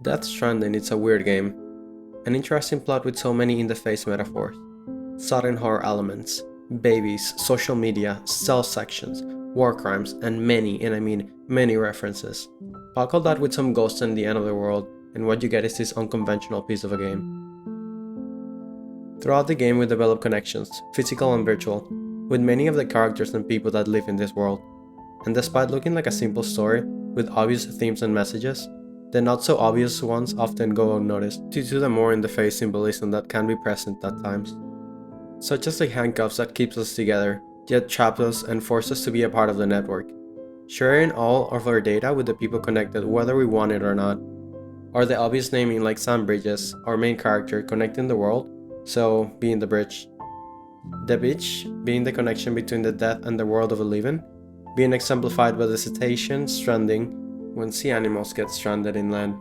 Death Stranding is a weird game, an interesting plot with so many in-the-face metaphors, sudden horror elements, babies, social media, cell sections, war crimes, and many, and I mean many references. Buckle that with some ghosts and the end of the world, and what you get is this unconventional piece of a game. Throughout the game we develop connections, physical and virtual, with many of the characters and people that live in this world. And despite looking like a simple story, with obvious themes and messages, the not so obvious ones often go unnoticed due to the more in-the-face symbolism that can be present at times. Such as the handcuffs that keeps us together, yet traps us and force us to be a part of the network. Sharing all of our data with the people connected whether we want it or not. Or the obvious naming like Sam Bridges, our main character, connecting the world, so being the bridge. The beach being the connection between the dead and the world of the living, being exemplified by the cetacean Stranding, when sea animals get stranded inland.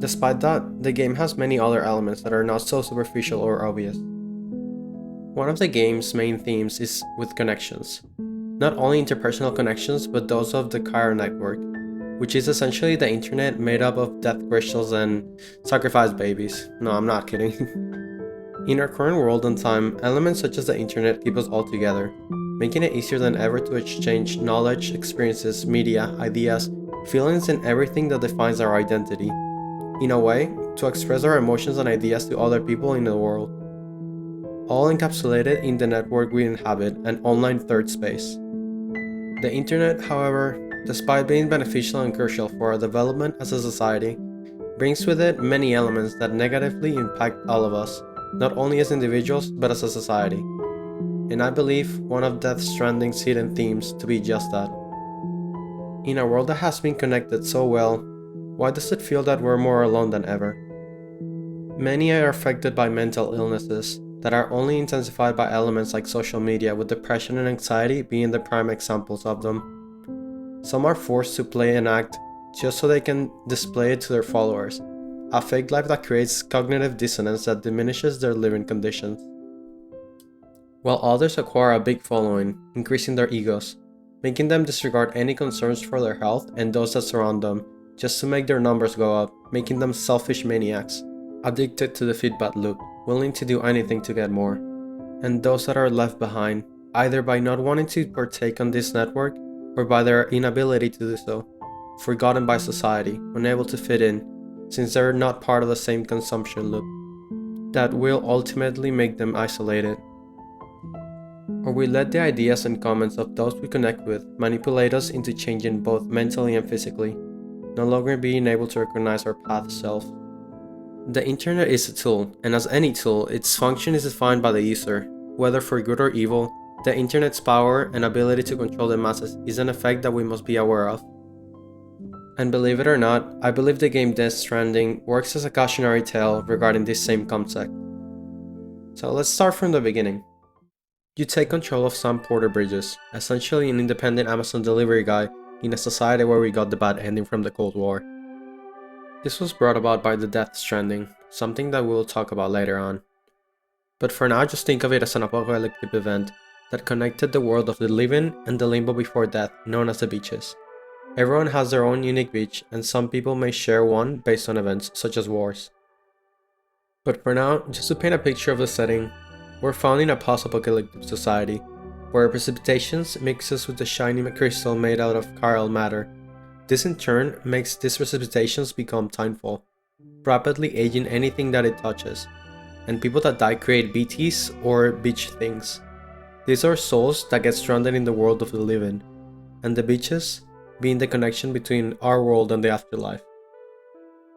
Despite that, the game has many other elements that are not so superficial or obvious. One of the game's main themes is with connections. Not only interpersonal connections, but those of the Chiral network, which is essentially the internet made up of death crystals and sacrificed babies. No, I'm not kidding. In our current world and time, elements such as the internet keep us all together, making it easier than ever to exchange knowledge, experiences, media, ideas, feelings, and everything that defines our identity. In a way, to express our emotions and ideas to other people in the world. All encapsulated in the network we inhabit, an online third space. The internet, however, despite being beneficial and crucial for our development as a society, brings with it many elements that negatively impact all of us, not only as individuals but as a society. And I believe one of Death Stranding's hidden themes to be just that. In a world that has been connected so well, why does it feel that we're more alone than ever? Many are affected by mental illnesses that are only intensified by elements like social media, with depression and anxiety being the prime examples of them. Some are forced to play an act just so they can display it to their followers, a fake life that creates cognitive dissonance that diminishes their living conditions. While others acquire a big following, increasing their egos, making them disregard any concerns for their health and those that surround them, just to make their numbers go up, making them selfish maniacs, addicted to the feedback loop, willing to do anything to get more. And those that are left behind, either by not wanting to partake on this network, or by their inability to do so, forgotten by society, unable to fit in, since they're not part of the same consumption loop, that will ultimately make them isolated. Or we let the ideas and comments of those we connect with manipulate us into changing both mentally and physically, no longer being able to recognize our path self. The internet is a tool, and as any tool, its function is defined by the user. Whether for good or evil, the internet's power and ability to control the masses is an effect that we must be aware of. And believe it or not, I believe the game Death Stranding works as a cautionary tale regarding this same concept. So let's start from the beginning. You take control of Sam Porter Bridges, essentially an independent Amazon delivery guy in a society where we got the bad ending from the Cold War. This was brought about by the Death Stranding, something that we'll talk about later on. But for now, just think of it as an apocalyptic event that connected the world of the living and the limbo before death, known as the beaches. Everyone has their own unique beach, and some people may share one based on events such as wars. But for now, just to paint a picture of the setting, we're found in a post-apocalyptic society, where precipitations mixes with the shiny crystal made out of chiral matter. This in turn makes these precipitations become timefall, rapidly aging anything that it touches, and people that die create BTs or beach things. These are souls that get stranded in the world of the living, and the beaches being the connection between our world and the afterlife.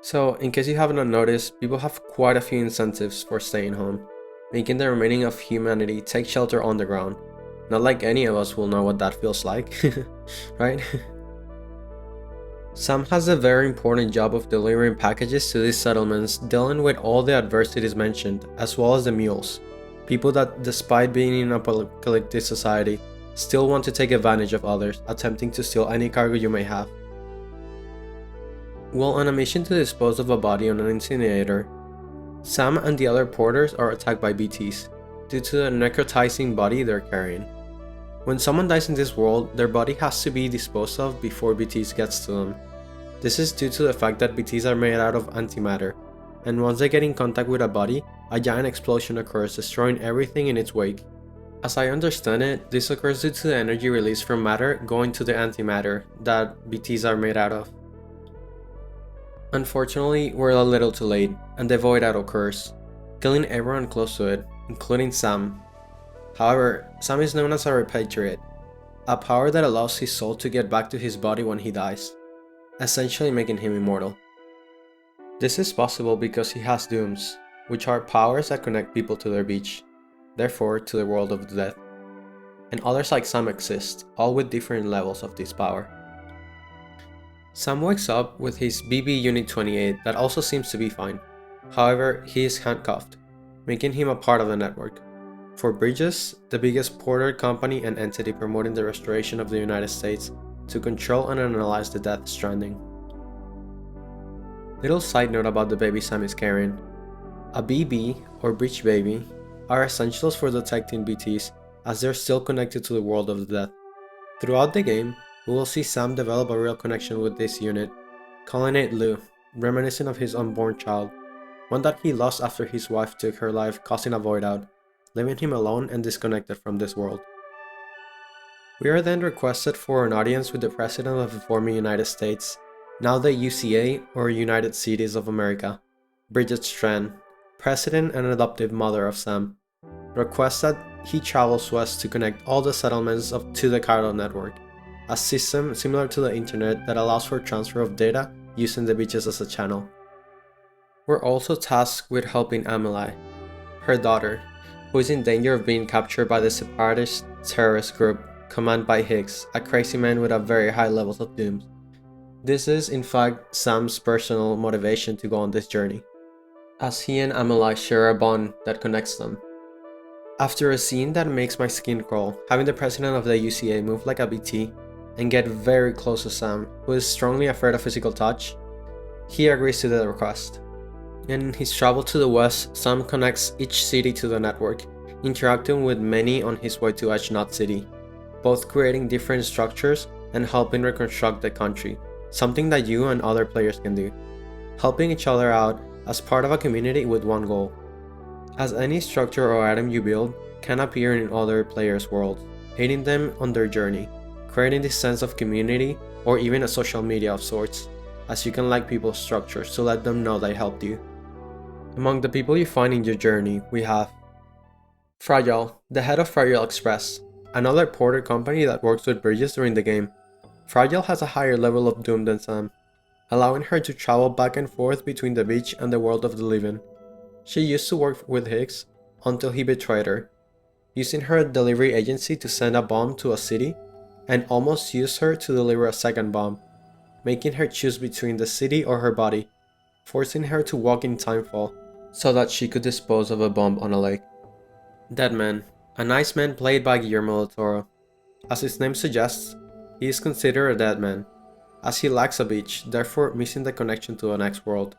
So, in case you haven't noticed, people have quite a few incentives for staying home, making the remaining of humanity take shelter on the ground. Not like any of us will know what that feels like, right? Sam has a very important job of delivering packages to these settlements, dealing with all the adversities mentioned, as well as the mules. People that, despite being in a apocalyptic society, still want to take advantage of others, attempting to steal any cargo you may have. While on a mission to dispose of a body on an incinerator, Sam and the other porters are attacked by BTs, due to the necrotizing body they're carrying. When someone dies in this world, their body has to be disposed of before BTs gets to them. This is due to the fact that BTs are made out of antimatter, and once they get in contact with a body, a giant explosion occurs, destroying everything in its wake. As I understand it, this occurs due to the energy released from matter going to the antimatter that BTs are made out of. Unfortunately, we're a little too late, and the void out occurs, killing everyone close to it, including Sam. However, Sam is known as a repatriate, a power that allows his soul to get back to his body when he dies, essentially making him immortal. This is possible because he has dooms, which are powers that connect people to their beach, therefore to the world of the dead. And others like Sam exist, all with different levels of this power. Sam wakes up with his BB Unit 28 that also seems to be fine. However, he is handcuffed, making him a part of the network. For Bridges, the biggest porter company and entity promoting the restoration of the United States to control and analyze the Death Stranding. Little side note about the baby Sam is carrying. A BB, or Bridge Baby, are essentials for detecting BTs as they're still connected to the world of the dead. Throughout the game, we will see Sam develop a real connection with this unit, calling it Lou, reminiscent of his unborn child, one that he lost after his wife took her life, causing a void out, leaving him alone and disconnected from this world. We are then requested for an audience with the President of the former United States, now the UCA or United Cities of America, Bridget Strand, President and adoptive mother of Sam, requests that he travels west to connect all the settlements to the Chiral network, a system similar to the internet that allows for transfer of data using the beaches as a channel. We're also tasked with helping Amelie, her daughter, who is in danger of being captured by the separatist terrorist group commanded by Higgs, a crazy man with a very high levels of dooms. This is in fact Sam's personal motivation to go on this journey, as he and Amelie share a bond that connects them. After a scene that makes my skin crawl, having the president of the UCA move like a BT and get very close to Sam, who is strongly afraid of physical touch, he agrees to the request. In his travel to the west, Sam connects each city to the network, interacting with many on his way to Edge Knot City, both creating different structures and helping reconstruct the country, something that you and other players can do, helping each other out as part of a community with one goal, as any structure or item you build can appear in other players' worlds, aiding them on their journey, creating this sense of community or even a social media of sorts, as you can like people's structures to let them know they helped you. Among the people you find in your journey, we have Fragile, the head of Fragile Express, another porter company that works with Bridges during the game. Fragile has a higher level of doom than Sam, allowing her to travel back and forth between the beach and the world of the living. She used to work with Higgs until he betrayed her, using her delivery agency to send a bomb to a city, and almost used her to deliver a second bomb, making her choose between the city or her body, forcing her to walk in timefall so that she could dispose of a bomb on a lake. Deadman, a nice man played by Guillermo del Toro. As his name suggests, he is considered a dead man, as he lacks a beach, therefore missing the connection to the next world.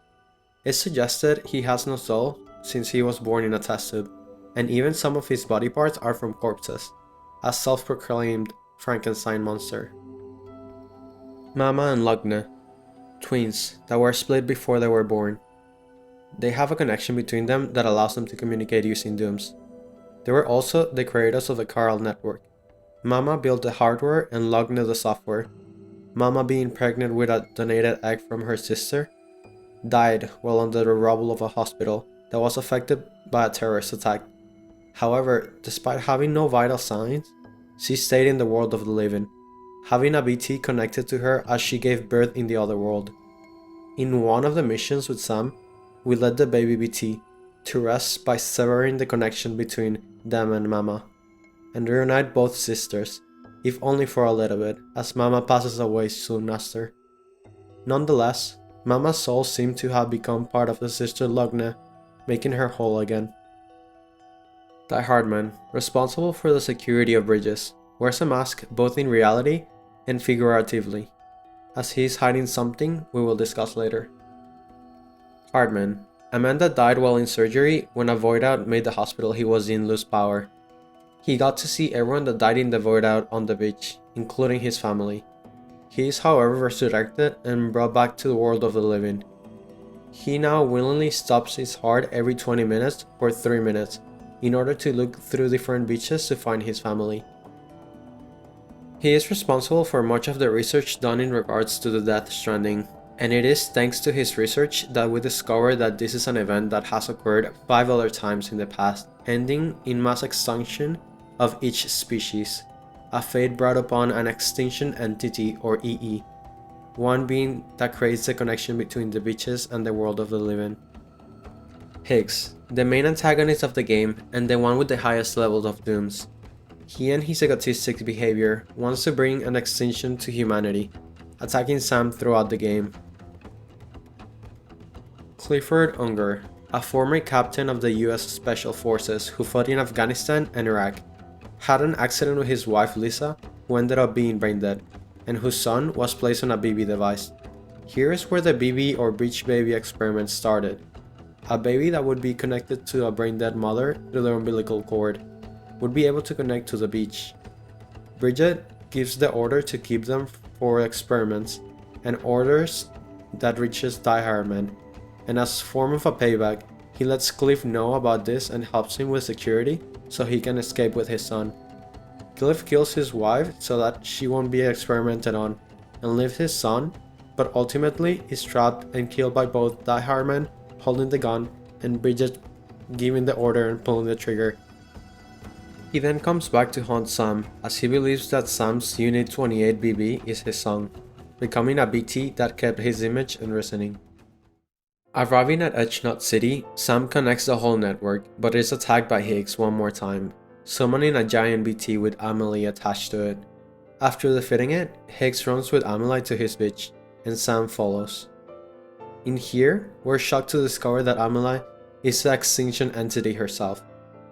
It's suggested he has no soul since he was born in a test tube, and even some of his body parts are from corpses, a self-proclaimed Frankenstein monster. Mama and Lugne, twins that were split before they were born. They have a connection between them that allows them to communicate using dooms. They were also the creators of the Chiral network. Mama built the hardware and Lugne the software. Mama, being pregnant with a donated egg from her sister, died while under the rubble of a hospital that was affected by a terrorist attack. However, despite having no vital signs, she stayed in the world of the living, having a BT connected to her as she gave birth in the other world. In one of the missions with Sam, we led the baby BT to rest by severing the connection between them and Mama, and reunite both sisters, if only for a little bit, as Mama passes away soon after. Nonetheless, Mama's soul seemed to have become part of the sister Lugne, making her whole again. Die Hardman, responsible for the security of Bridges, wears a mask both in reality and figuratively, as he is hiding something we will discuss later. Hardman, a man that died while in surgery when a void out made the hospital he was in lose power. He got to see everyone that died in the void out on the beach, including his family. He is however resurrected and brought back to the world of the living. He now willingly stops his heart every 20 minutes for 3 minutes in order to look through different beaches to find his family. He is responsible for much of the research done in regards to the Death Stranding, and it is thanks to his research that we discover that this is an event that has occurred 5 other times in the past, ending in mass extinction of each species, a fate brought upon an extinction entity or EE, one being that creates the connection between the beaches and the world of the living. Higgs, the main antagonist of the game and the one with the highest levels of dooms. He and his egotistic behavior wants to bring an extinction to humanity, attacking Sam throughout the game. Clifford Unger, a former captain of the US Special Forces who fought in Afghanistan and Iraq, had an accident with his wife Lisa, who ended up being brain dead, and whose son was placed on a BB device. Here is where the BB or beach baby experiment started. A baby that would be connected to a brain dead mother through the umbilical cord would be able to connect to the beach. Bridget gives the order to keep them for experiments, and orders that reaches Die Hardman, and as a form of a payback, he lets Cliff know about this and helps him with security so he can escape with his son. Cliff kills his wife so that she won't be experimented on, and leaves his son, but ultimately is trapped and killed by both Die Hardman holding the gun and Bridget giving the order and pulling the trigger. He then comes back to haunt Sam, as he believes that Sam's Unit 28 BB is his son, becoming a BT that kept his image and reasoning. Arriving at Edgenut City, Sam connects the whole network, but is attacked by Higgs one more time, summoning a giant BT with Amelie attached to it. After defeating it, Higgs runs with Amelie to his beach, and Sam follows. In here, we're shocked to discover that Amelie is the extinction entity herself,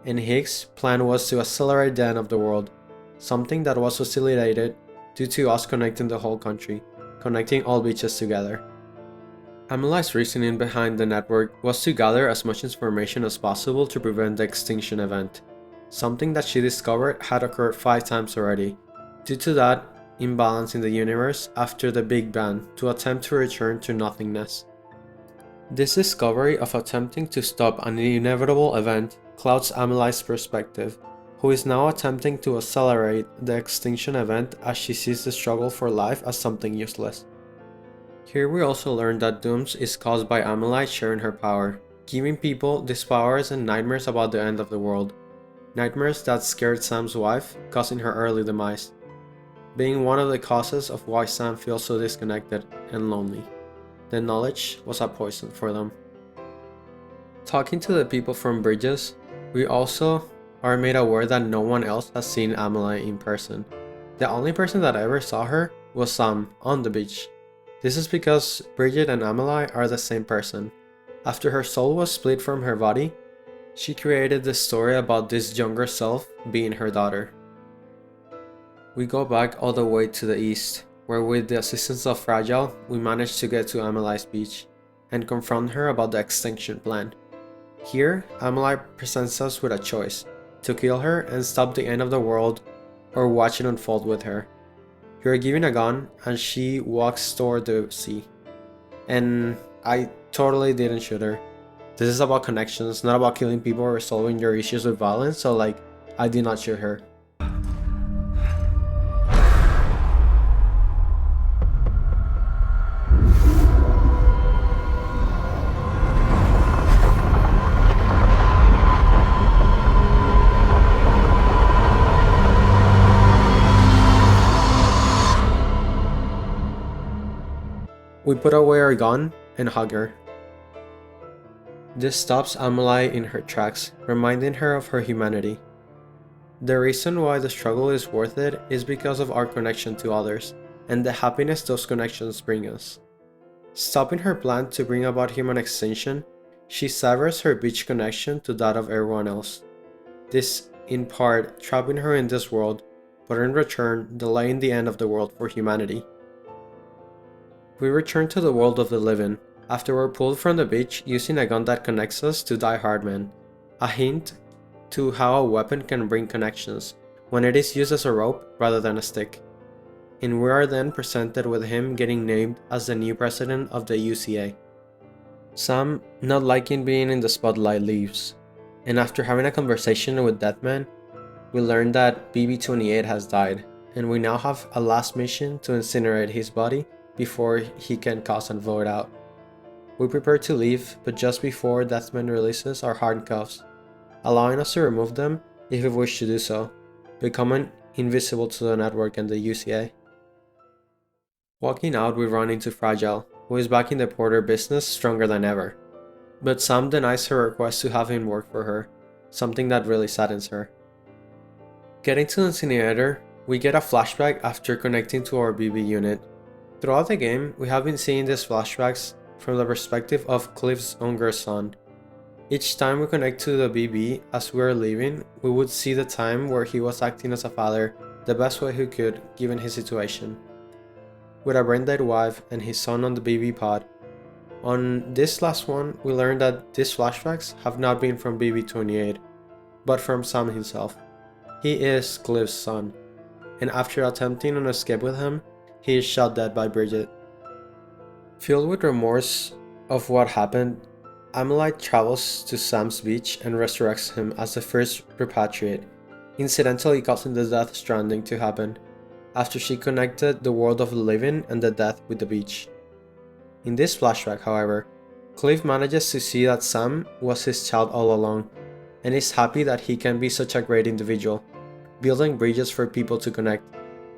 and Higgs' plan was to accelerate the end of the world, something that was facilitated due to us connecting the whole country, connecting all beaches together. Amelie's reasoning behind the network was to gather as much information as possible to prevent the extinction event, something that she discovered had occurred 5 times already, due to that imbalance in the universe after the Big Bang to attempt to return to nothingness. This discovery of attempting to stop an inevitable event clouds Amelie's perspective, who is now attempting to accelerate the extinction event as she sees the struggle for life as something useless. Here we also learn that Dooms is caused by Amelie sharing her power, giving people these powers and nightmares about the end of the world. Nightmares that scared Sam's wife, causing her early demise, being one of the causes of why Sam feels so disconnected and lonely. The knowledge was a poison for them. Talking to the people from Bridges, we also are made aware that no one else has seen Amelie in person. The only person that ever saw her was Sam on the beach. This is because Bridget and Amelie are the same person. After her soul was split from her body, she created the story about this younger self being her daughter. We go back all the way to the east, where with the assistance of Fragile, we manage to get to Amelie's beach and confront her about the extinction plan. Here, Amelie presents us with a choice, to kill her and stop the end of the world, or watch it unfold with her. You're given a gun and she walks toward the sea. And I totally didn't shoot her. This is about connections, not about killing people or solving your issues with violence, so I did not shoot her. We put away our gun and hug her. This stops Amelie in her tracks, reminding her of her humanity. The reason why the struggle is worth it is because of our connection to others, and the happiness those connections bring us. Stopping her plan to bring about human extinction, she severs her beach connection to that of everyone else. This, in part, trapping her in this world, but in return, delaying the end of the world for humanity. We return to the world of the living, after we're pulled from the beach using a gun that connects us to Die Hardman, a hint to how a weapon can bring connections, when it is used as a rope rather than a stick. and we are then presented with him getting named as the new president of the UCA. Sam, not liking being in the spotlight, leaves, and after having a conversation with Deathman, we learn that BB-28 has died, and we now have a last mission to incinerate his body before he can cause a void out. We prepare to leave, but just before Deathman releases our handcuffs, allowing us to remove them if we wish to do so, becoming invisible to the network and the UCA. Walking out, we run into Fragile, who is back in the Porter business stronger than ever. But Sam denies her request to have him work for her, something that really saddens her. Getting to the incinerator, we get a flashback after connecting to our BB unit. Throughout the game, we have been seeing these flashbacks from the perspective of Cliff's younger son. Each time we connect to the BB as we are leaving, we would see the time where he was acting as a father the best way he could given his situation. With a brain-dead wife and his son on the BB pod. On this last one, we learned that these flashbacks have not been from BB-28, but from Sam himself. He is Cliff's son, and after attempting an escape with him, he is shot dead by Bridget. Filled with remorse of what happened, Amelie travels to Sam's beach and resurrects him as the first repatriate, incidentally causing the Death Stranding to happen, after she connected the world of the living and the dead with the beach. In this flashback, however, Cliff manages to see that Sam was his child all along, and is happy that he can be such a great individual, building bridges for people to connect,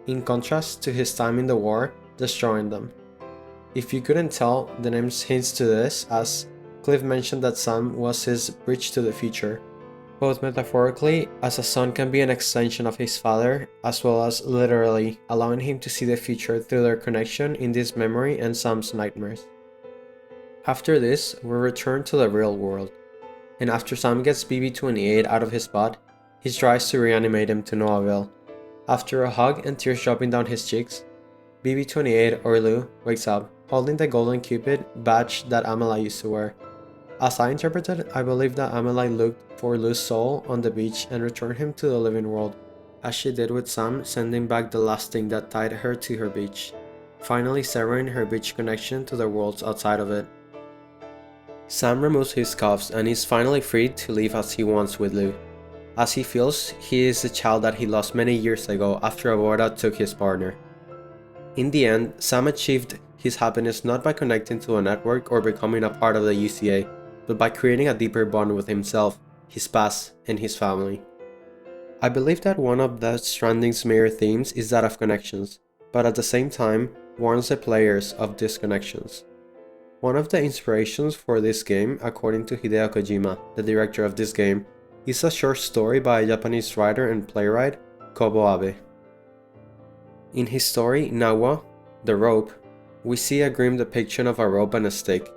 in contrast to his time in the war, destroying them. If you couldn't tell, the name hints to this, as Cliff mentioned that Sam was his bridge to the future, both metaphorically, as a son can be an extension of his father, as well as literally, allowing him to see the future through their connection in this memory and Sam's nightmares. After this, we return to the real world, and after Sam gets BB-28 out of his pod, he tries to reanimate him to no avail. After a hug and tears dropping down his cheeks, BB-28 or Lou wakes up, holding the golden Cupid badge that Amelie used to wear. As I interpreted, I believe that Amelie looked for Lou's soul on the beach and returned him to the living world, as she did with Sam, sending back the last thing that tied her to her beach, finally severing her beach connection to the worlds outside of it. Sam removes his cuffs and is finally free to live as he wants with Lou, as he feels he is the child that he lost many years ago after a war that took his partner. In the end, Sam achieved his happiness not by connecting to a network or becoming a part of the UCA, but by creating a deeper bond with himself, his past, and his family. I believe that one of Death Stranding's major themes is that of connections, but at the same time warns the players of disconnections. One of the inspirations for this game, according to Hideo Kojima, the director of this game, is a short story by a Japanese writer and playwright, Kobo Abe. In his story, Nawa, the rope, we see a grim depiction of a rope and a stick.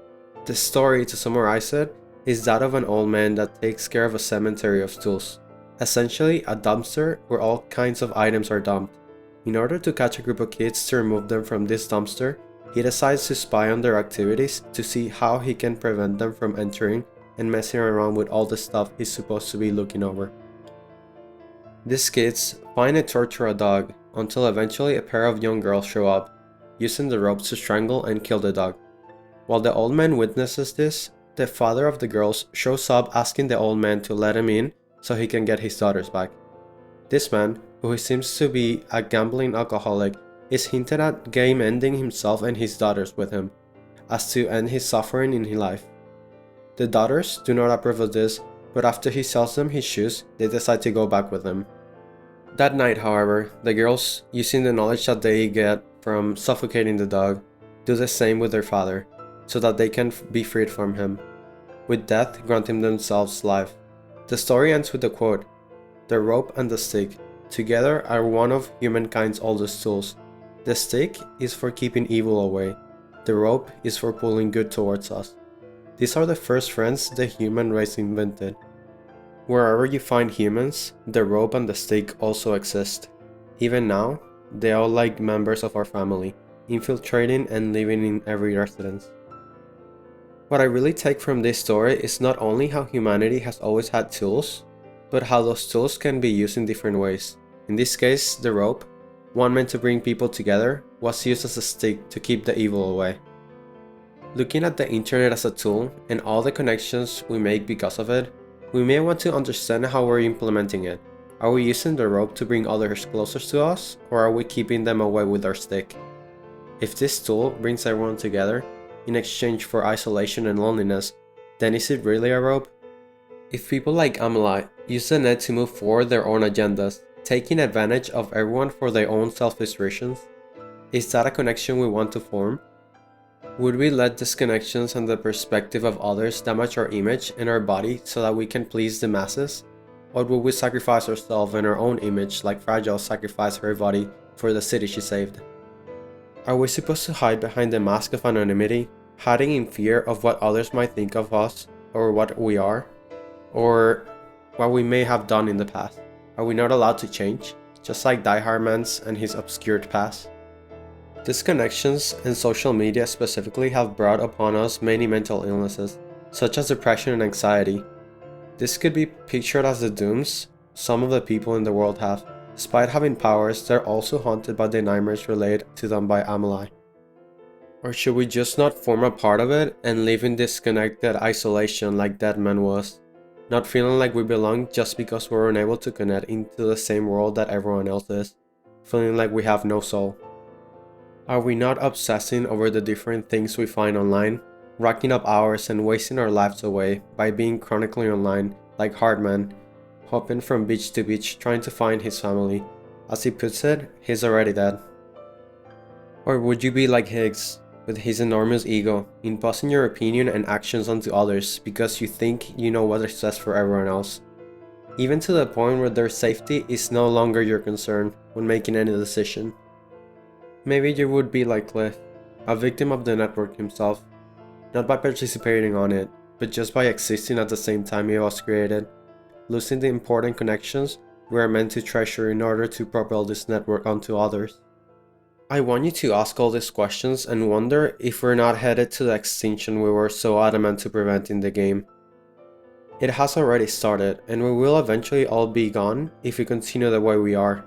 The story, to summarize it, is that of an old man that takes care of a cemetery of tools, essentially a dumpster where all kinds of items are dumped. In order to catch a group of kids to remove them from this dumpster, he decides to spy on their activities to see how he can prevent them from entering and messing around with all the stuff he's supposed to be looking over. These kids find and torture a dog until eventually a pair of young girls show up, using the ropes to strangle and kill the dog. While the old man witnesses this, the father of the girls shows up asking the old man to let him in so he can get his daughters back. This man, who seems to be a gambling alcoholic, is hinted at game ending himself and his daughters with him, as to end his suffering in his life. The daughters do not approve of this, but after he sells them his shoes, they decide to go back with him. That night, however, the girls, using the knowledge that they get from suffocating the dog, do the same with their father, so that they can be freed from him, with death granting themselves life. The story ends with the quote, "The rope and the stick, together are one of humankind's oldest tools. The stick is for keeping evil away. The rope is for pulling good towards us. These are the first friends the human race invented. Wherever you find humans, the rope and the stick also exist. Even now, they are like members of our family, infiltrating and living in every residence." What I really take from this story is not only how humanity has always had tools, but how those tools can be used in different ways. In this case, the rope, one meant to bring people together, was used as a stick to keep the evil away. Looking at the internet as a tool and all the connections we make because of it, we may want to understand how we're implementing it. Are we using the rope to bring others closer to us, or are we keeping them away with our stick? If this tool brings everyone together, in exchange for isolation and loneliness, then is it really a rope? If people like Amelie use the net to move forward their own agendas, taking advantage of everyone for their own selfish reasons, is that a connection we want to form? Would we let disconnections and the perspective of others damage our image and our body so that we can please the masses? Or would we sacrifice ourselves and our own image like Fragile sacrificed her body for the city she saved? Are we supposed to hide behind the mask of anonymity, hiding in fear of what others might think of us or what we are? Or what we may have done in the past? Are we not allowed to change, just like Die Hard Man's and his obscured past? Disconnections and social media specifically have brought upon us many mental illnesses, such as depression and anxiety. This could be pictured as the dooms some of the people in the world have. Despite having powers, they're also haunted by the nightmares relayed to them by Amelie. Or should we just not form a part of it and live in disconnected isolation like that man was? Not feeling like we belong just because we're unable to connect into the same world that everyone else is, feeling like we have no soul. Are we not obsessing over the different things we find online, racking up hours and wasting our lives away by being chronically online like Hardman, hopping from beach to beach trying to find his family? As he puts it, he's already dead. Or would you be like Higgs, with his enormous ego, imposing your opinion and actions onto others because you think you know what is best for everyone else, even to the point where their safety is no longer your concern when making any decision? Maybe you would be like Cliff, a victim of the network himself, not by participating on it, but just by existing at the same time it was created, losing the important connections we are meant to treasure in order to propel this network onto others. I want you to ask all these questions and wonder if we're not headed to the extinction we were so adamant to prevent in the game. It has already started, and we will eventually all be gone if we continue the way we are.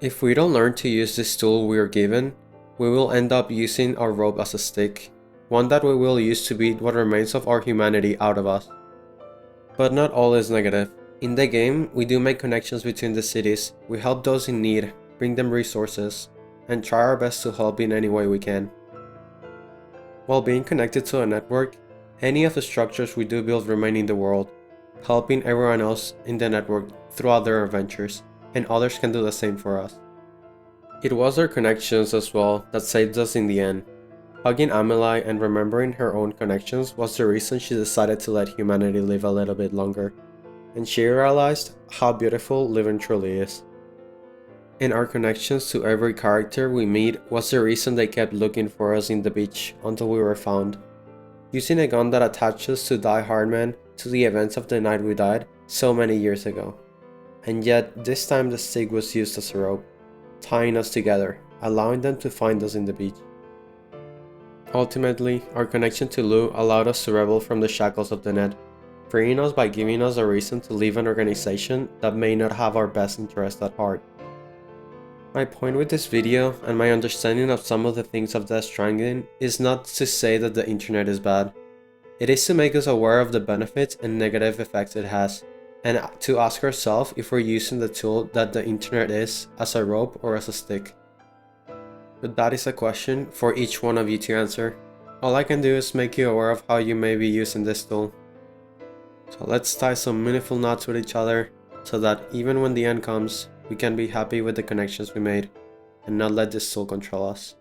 If we don't learn to use this tool we are given, we will end up using our rope as a stick, one that we will use to beat what remains of our humanity out of us. But not all is negative. In the game, we do make connections between the cities, we help those in need, bring them resources, and try our best to help in any way we can. While being connected to a network, any of the structures we do build remain in the world, helping everyone else in the network throughout their adventures, and others can do the same for us. It was their connections as well that saved us in the end. Hugging Amelie and remembering her own connections was the reason she decided to let humanity live a little bit longer, and she realized how beautiful living truly is. And our connections to every character we meet was the reason they kept looking for us in the beach until we were found. Using a gun that attaches to Die Hard Man to the events of the night we died so many years ago. And yet, this time the stick was used as a rope, tying us together, allowing them to find us in the beach. Ultimately, our connection to Lou allowed us to rebel from the shackles of the net, freeing us by giving us a reason to leave an organization that may not have our best interest at heart. My point with this video, and my understanding of some of the things of Death Stranding, is not to say that the internet is bad. It is to make us aware of the benefits and negative effects it has, and to ask ourselves if we're using the tool that the internet is as a rope or as a stick. But that is a question for each one of you to answer. All I can do is make you aware of how you may be using this tool. So let's tie some meaningful knots with each other so that even when the end comes, we can be happy with the connections we made and not let this tool control us.